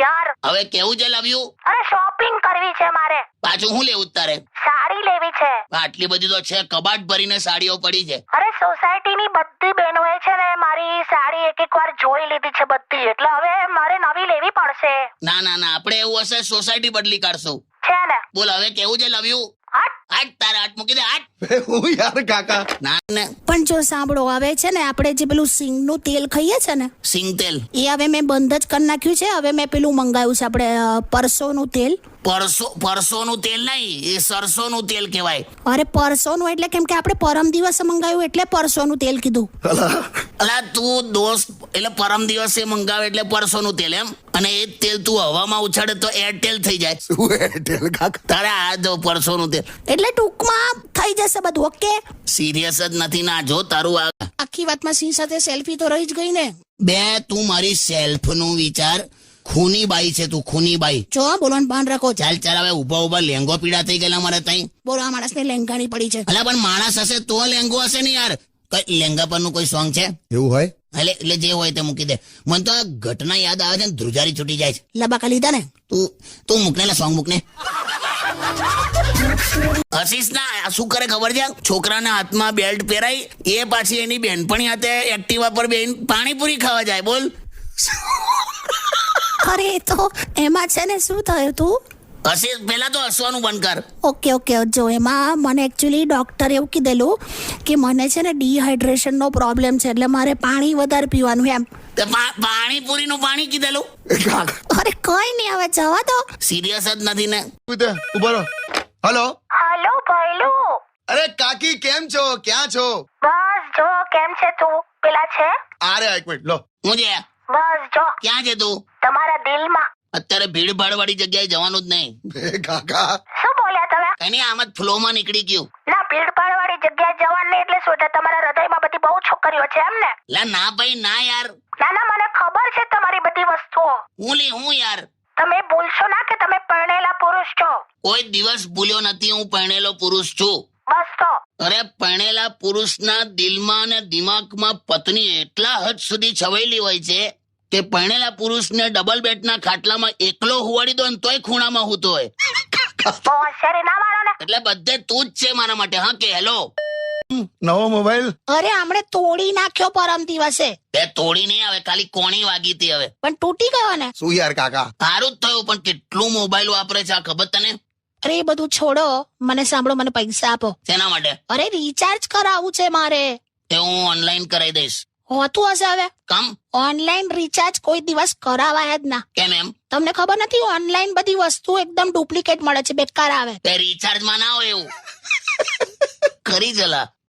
યાર. હવે કેવું છે લવ યુ? અરે શોપિંગ કરવી છે મારે. પાછું હું લેવું તારે? સાડી લેવી છે. આટલી બધી તો છે, કબાટ ભરીને સાડીઓ પડી છે. અરે સોસાયટીની બધી બહેનોએ છે ને મારી સાડી એક વાર જોઈ લીધી છે બધી, એટલે હવે મારે નવી લેવી પડશે. ના ના ના, આપણે એવું હશે સોસાયટી બદલી કાઢશું. છે ને. બોલ હવે કેવું છે લવ યુ? હાટ તારે હાટ મૂકી દે હાટ. હું યાર કાકા. ના ને પણ જો સાંભળો, હવે છે ને આપણે જે પેલું સિંગનું તેલ ખાઈએ છે ને, સિંગ તેલ. એ હવે મેં બંધ જ કરી નાખ્યું છે. હવે મેં પેલું મંગાવ્યું છે આપણે પરસોનું તેલ. પરસોનું તેલ નહીં, એ સરસોનું તેલ કહેવાય. અરે પરસોનું એટલે કેમ કે આપણે પરમ દિવસે મંગાવ્યું એટલે પરસોનું તેલ કીધું. અલા તું દોસ્ત, એટલે પરમ દિવસે મંગાવે એટલે પરસોનું તેલ એમ? અને એ તેલ તું હવામાં ઉછાળે તો એરટેલ થઈ જાય. શું એરટેલ કાકા? તારે આ જો પરસોનું તેલ. એટલે ટૂંકમાં થઈ જશે બધું. ઓકે, સિરિયસ જ નથી ના. જો તારું આ આખી વાતમાં સિંહ સાથે સેલ્ફી તો રહી જ ગઈ ને. બે તું મારી સેલ્ફ નું વિચાર. ખૂની બાઈ છે તું, ખૂની બાઈ. જો બોલવાનું ભાન રાખો. ચાલ ચાલ, હવે ઉભા ઉભા લેંગો પીડા થઈ ગયેલા મારે તઈ. બોલો, આ માણસને લેંગાણી પડી છે. અલા પણ માણસ હશે તો લેંગો હશે ને યાર. કઈ લેંગા પરનું કોઈ સોંગ છે? એવું હોય? એટલે જે હોય તે મૂકી દે. મને તો આ ઘટના યાદ આવે છે ને ધ્રુજારી છૂટી જાય છે. લબાકા લીધા ને. તું મૂકને સોંગ મૂકને. હસીશ ના, શું કરે ખબર છે? છોકરાના હાથમાં બેલ્ટ પહેરાઈ, એ પાછી એની બેનપણી હાથે એક્ટિવા પર બેન પાણીપુરી ખાવા જાય. બોલ. અરે એ તો એમાં છે ને શું થયું તું. હસીશ, પેલા તો હસવાનું બંધ કર. ઓકે, જો એમાં મને એકચ્યુઅલી ડોક્ટરે એવું કીધેલું કે મને છે ને ડિહાઇડ્રેશનનો પ્રોબ્લેમ છે, એટલે મારે પાણી વધારે પીવાનું એમ. તે પાણીપુરીનું પાણી કીધેલું? અરે કઈ નહીં, હવે જવા દો. સિરિયસ જ નથી ને. ઉભો રહો. હલો. હાલો ભૈલું. અરે કાકી, કેમ છો? ક્યાં છો? બસ જો, કેમ છે તું? પેલા છે. અરે એક મિનિટ લો. હું છે? બસ જો, ક્યાં છે તું? તમારા દિલમાં. અત્યારે ભીડ ભાડ વાળી જગ્યાએ જવાનું જ નહીં. બે કાકા. શું બોલ્યા તમે? એની આમ જ ફ્લો માં નીકળી ગયું. ના, ભીડભાડ વાળી જગ્યાએ જવાનું નહીં એટલે શું છે? તમારા હૃદયમાં બધી બહુ છોકરીઓ છે એમ ને? લા ના ભાઈ ના યાર. ના, મને ખબર છે તમારી બધી વસ્તુઓ. હું યાર તમે ભૂલશો ના કે તમે પરણેલા પુરુષ છો. કોઈ દિવસ ભૂલ્યો નથી. હું પરણેલો પુરુષ છું. બસ તો. અરે પરણેલા પુરુષના દિલમાં અને દિમાગમાં પત્ની એટલા હદ સુધી છવાયેલી હોય છે કે પરણેલા પુરુષને ડબલ બેડના ખાટલામાં એકલો હુવાડી દો ને તોય ખૂણામાં હૂતો હોય. બહુ હોશિયારી ના મારો ને. એટલે બધે તું જ છે મારા માટે. હા કે હેલો. નવો મોબાઈલ. અરે આમણે તોડી નાખ્યો પરમ દિવસે. તે તોડી નહીં, આવે ખાલી કોણી વાગી હતી. હવે પણ તૂટી ગયો ને. શું યાર કાકા? સારું જ થયું, પણ કેટલું મોબાઈલ વાપરે છે આ ખબર તને? અરે એ બધું છોડો, મને સાંભળો, મને પૈસા આપો. શેના માટે? અરે રિચાર્જ કરાવવું છે મારે. તે હું ઓનલાઈન કરાવી દઈશ. હોતું હશે હવે. કમ ઓનલાઈન રિચાર્જ કોઈ દિવસ કરાવાય જ ના. કેમ એમ? તમને ખબર નથી? ઓનલાઈન બધી વસ્તુ એકદમ ડુપ્લિકેટ મળે છે, બેકાર આવે. તે રિચાર્જ માં ના હોય એવું. કરી જલા.